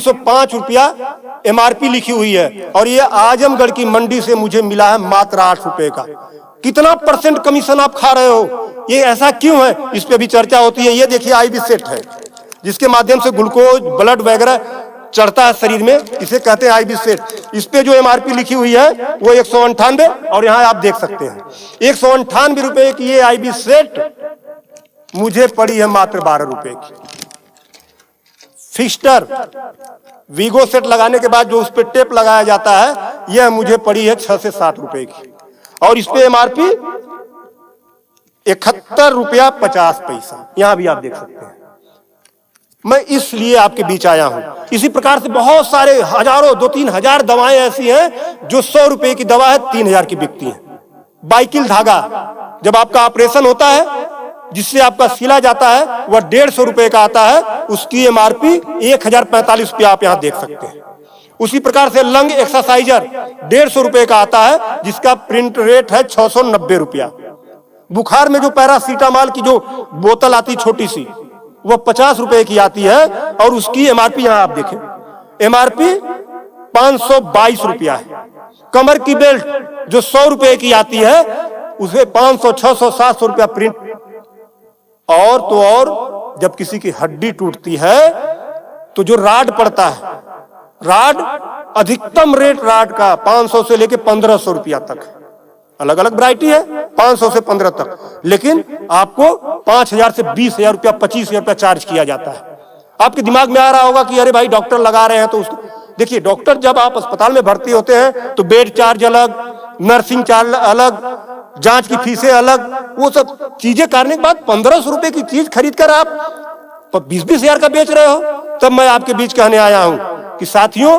₹305 MRP लिखी हुई है और ये आजमगढ़ की मंडी से मुझे मिला है मात्र 8 रुपए का। कितना % कमीशन आप खा रहे हो? ये ऐसा क्यों है? इस पे भी चर्चा होती है। ये देखिए आईबी सेट है जिसके माध्यम से ग्लूकोज ब्लड वगैरह चढ़ता है शरीर में, इसे कहते हैं आईबी सेट। इस पे जो MRP लिखी हुई है वो 198 और यहाँ आप देख सकते हैं 198 रुपए की ये आईबी सेट मुझे पड़ी है मात्र 12 रुपए की। फिक्स्टर वीगो सेट लगाने के बाद जो उस पर टेप लगाया जाता है यह मुझे पड़ी है 6 से 7 रुपए की और इस पे MRP 71 रुपया 50 पैसा। यहां भी आप देख सकते हैं। मैं इसलिए आपके बीच आया हूं। इसी प्रकार से बहुत सारे हजारों 2-3 हजार दवाएं ऐसी हैं जो 100 रुपए की दवा है 3000 की बिकती है। बाइकिल धागा जब आपका ऑपरेशन होता है जिससे आपका सिला जाता है वह 150 रुपए का आता है, उसकी MRP 1045 रुपया आप यहां देख सकते हैं। उसी प्रकार से लंग एक्सरसाइजर 150 रुपए का आता है जिसका प्रिंट रेट है 690 रुपया। बुखार में जो पैरासीटामॉल की जो बोतल आती छोटी सी वह 50 रुपए की आती है और उसकी MRP यहां आप देखें MRP 522 रुपया है। कमर की बेल्ट जो 100 रुपए की आती है उसे 500, 600, 700 रुपया प्रिंट। और तो और जब किसी की हड्डी टूटती है तो जो राड पड़ता है, राड अधिकतम रेट राड का 500 से लेके 1500 रुपया तक, अलग अलग वैरायटी है 500 से 15 तक, लेकिन आपको 5000 से 20,000 रुपया 25,000 रुपया चार्ज किया जाता है। आपके दिमाग में आ रहा होगा कि अरे भाई डॉक्टर लगा रहे हैं तो उसको देखिए, डॉक्टर जब आप अस्पताल में भर्ती होते हैं तो बेड चार्ज अलग, नर्सिंग चार्ज अलग, जांच की फीसें अलग, वो सब चीजें करने के बाद 1500 रुपए की चीज खरीद कर आप 20-20 हजार का बेच रहे हो। तब मैं आपके बीच कहने आया हूं कि साथियों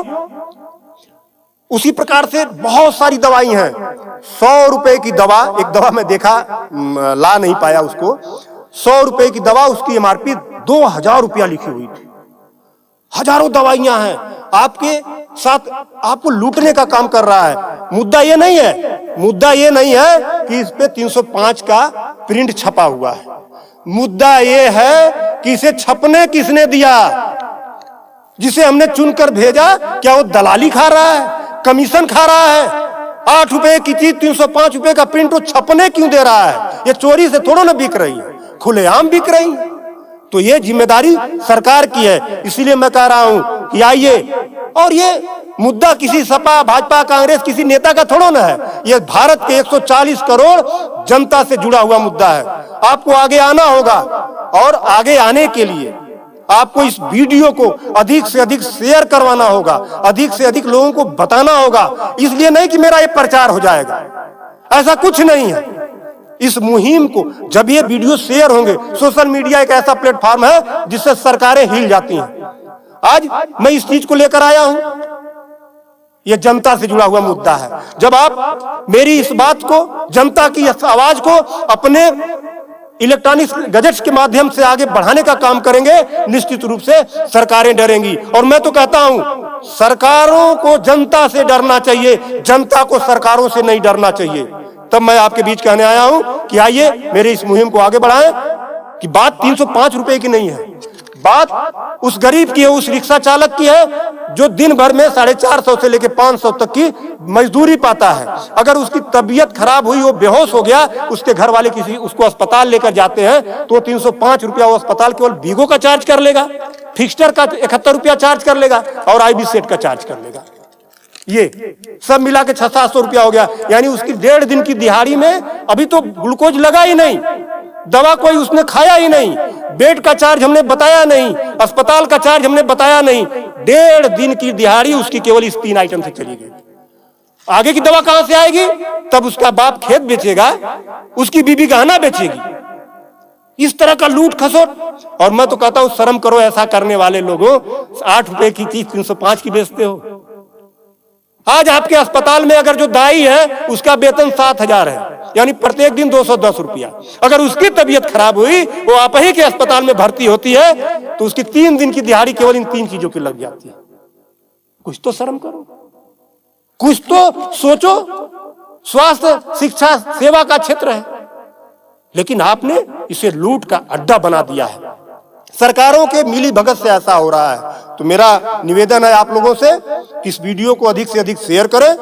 उसी प्रकार से बहुत सारी दवाई हैं। 100 रुपए की दवा, एक दवा मैं देखा ला नहीं पाया उसको, 100 रुपए की दवा उसकी MRP 2000 रुपया लिखी हुई थी। हजारों दवाइयां हैं आपके साथ, आपको लूटने का काम कर रहा है। मुद्दा ये नहीं है कि इस पे 305 का प्रिंट छपा हुआ है। मुद्दा ये है कि इसे छपने किसने दिया? जिसे हमने चुनकर भेजा, क्या वो दलाली खा रहा है, कमीशन खा रहा है? 8 रुपए की चीज 305 रुपए का प्रिंट वो छपने क्यों दे रहा है? ये चोरी से थोड़ा ना बिक रही है, खुलेआम बिक रही है। तो ये जिम्मेदारी सरकार की है। इसीलिए मैं कह रहा हूं कि आइए, और ये मुद्दा किसी सपा, भाजपा, कांग्रेस किसी नेता का थोड़ा ना है, ये भारत के 140 करोड़ जनता से जुड़ा हुआ मुद्दा है। आपको आगे आना होगा और आगे आने के लिए आपको इस वीडियो को अधिक से अधिक शेयर करवाना होगा, अधिक से अधिक लोगों को बताना होगा। इसलिए नहीं कि मेरा ये प्रचार हो जाएगा, ऐसा कुछ नहीं है। इस मुहिम को जब ये वीडियो शेयर होंगे, सोशल मीडिया एक ऐसा प्लेटफॉर्म है जिससे सरकारें हिल जाती हैं। आज मैं इस चीज को लेकर आया हूं, यह जनता से जुड़ा हुआ मुद्दा है। जब आप मेरी इस बात को, जनता की इस आवाज को अपने इलेक्ट्रॉनिक गैजेट्स के माध्यम से आगे बढ़ाने का काम करेंगे, निश्चित रूप से सरकारें डरेंगी। और मैं तो कहता हूं सरकारों को जनता से डरना चाहिए, जनता को सरकारों से नहीं डरना चाहिए। तब मैं आपके बीच कहने आया हूं कि आइए मेरे इस मुहिम को आगे बढ़ाएं। कि बात 305 रुपए की नहीं है, बात उस गरीब की है, उस रिक्शा चालक की है जो दिन भर में 450 से लेकर 500 तक की मजदूरी पाता है। अगर उसकी तबीयत खराब हुई, वो बेहोश हो गया, उसके घर वाले किसी उसको अस्पताल लेकर जाते हैं तो 305 रुपया वो अस्पताल केवल वीगो का चार्ज कर लेगा, फिक्स्टर का 71 रुपया चार्ज कर लेगा और आईबी सेट का चार्ज कर लेगा। ये सब मिला के 600-700 रुपया हो गया। यानी उसकी 1.5 दिन की दिहाड़ी में अभी तो ग्लूकोज लगा ही नहीं, दवा कोई उसने खाया ही नहीं, बेड का चार्ज हमने बताया नहीं, अस्पताल का चार्ज हमने बताया नहीं। 1.5 दिन की दिहाड़ी उसकी केवल इस 3 आइटम से चली गई। आगे की दवा कहां से आएगी? तब उसका बाप खेत बेचेगा, उसकी बीबी गहना बेचेगी। इस तरह का लूट खसोट। और मैं तो कहता हूं शर्म करो ऐसा करने वाले लोगों। 8 रुपए की चीज 305 की बेचते हो। आज आपके अस्पताल में अगर जो दाई है उसका वेतन 7,000 है, यानी प्रत्येक दिन 210 रुपया। अगर उसकी तबीयत खराब हुई, वो आप ही के अस्पताल में भर्ती होती है, तो उसकी 3 दिन की दिहाड़ी केवल इन 3 चीजों की लग जाती है। कुछ तो शर्म करो, कुछ तो सोचो। स्वास्थ्य, शिक्षा, सेवा का क्षेत्र है, लेकिन आपने इसे लूट का अड्डा बना दिया है। सरकारों के मिली भगत से ऐसा हो रहा है। तो मेरा निवेदन है आप लोगों से कि इस वीडियो को अधिक से अधिक शेयर करें।